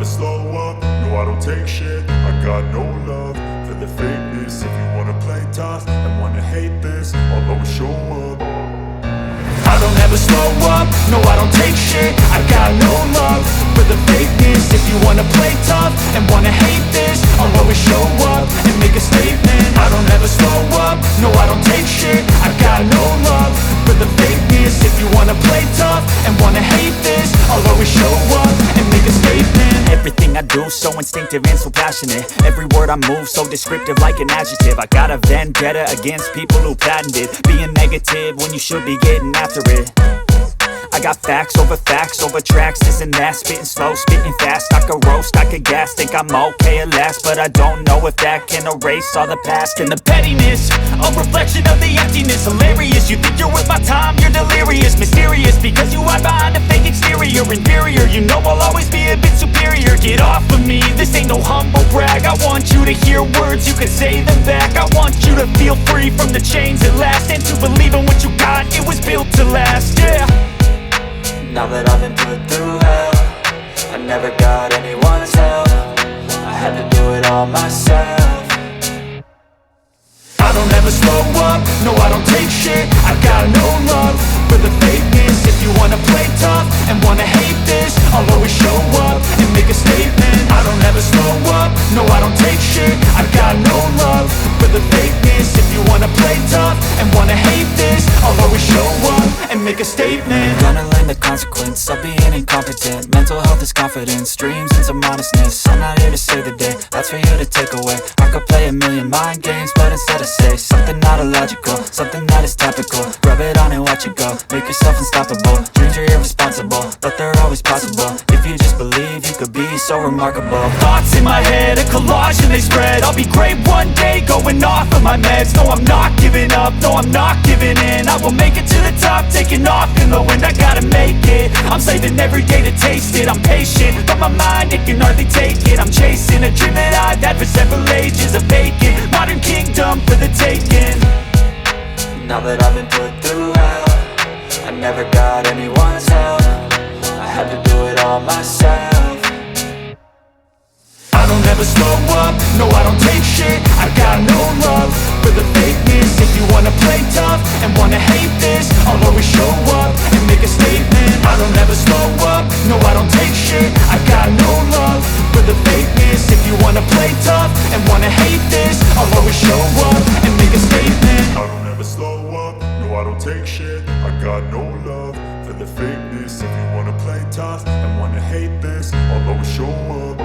slow up, no I don't take shit. I got no love for the fakeness. If you wanna play tough and wanna hate this, I'll always show up. I don't ever slow up, no I don't take shit. I got no love for the fakeness. If you wanna play tough and wanna hate this, I'll always show up and make a statement. I don't ever slow up, no I don't take shit. I got no love for the fakeness. If you wanna play tough and wanna hate this, I'll always show up and make a statement. Everything I do so instinctive and so passionate. Every word I move so descriptive like an adjective. I got a vendetta against people who patented being negative when you should be getting after it. I got facts over tracks, this and that. Spitting slow, spitting fast. I could roast, I could gas. Think I'm okay at last, but I don't know if that can erase all the past. And the pettiness, a reflection of the emptiness. Hilarious, you think you're worth my time, you're delirious. Mysterious, because you hide behind a fake exterior. Inferior, you know I'll always be a bit superior. Get off of me, this ain't no humble brag. I want you to hear words, you can say them back. I want you to feel free from the chains at last, and to believe in what you got, it was built to last, yeah. Now that I've been put through hell, I never got anyone's help. I had to do it all myself. I don't ever slow up, no I don't take shit. I got no love for the fakeness. If you wanna play tough and wanna hate this, I'll always show up and make a statement. I don't ever slow up, no I don't take shit. I got no love for the fakeness. If you wanna play tough and wanna hate this, I'll always show up and make a statement. Gonna learn the consequence of being incompetent. Mental health is confidence, dreams and some honestness. I'm not here to save the day, that's for you to take away. I could play a million mind games, but instead I say something not illogical, something that is topical. Rub it on and watch it go, make yourself unstoppable. Dreams are irresponsible, but they're always possible. If you just believe, you could be so remarkable. Thoughts in my head, a collage and they spread. I'll be great one day, going off of my meds. No, I'm not giving up, no, I'm not giving in. I will make it to the top, taking off in the wind. I gotta make it, I'm saving every day to taste it. I'm patient, but my mind, it can hardly take it. I'm chasing a dream that I've had for several ages. A vacant, modern kingdom for the taking. Now that I've been put through hell, I never got anyone's help. I had to do it all myself. I don't ever slow up, no I don't take shit. I got no love for the fakeness. If you wanna play tough and wanna hate this, I'll always show up and make a statement. I don't ever slow up, no I don't take shit. I got no love for the fakeness. If you wanna play tough and wanna hate this, I'll always show up and make a statement. I don't ever slow up, no I don't take shit. I got no love for the fakeness. If you wanna play tough and wanna hate this, I'll always show up.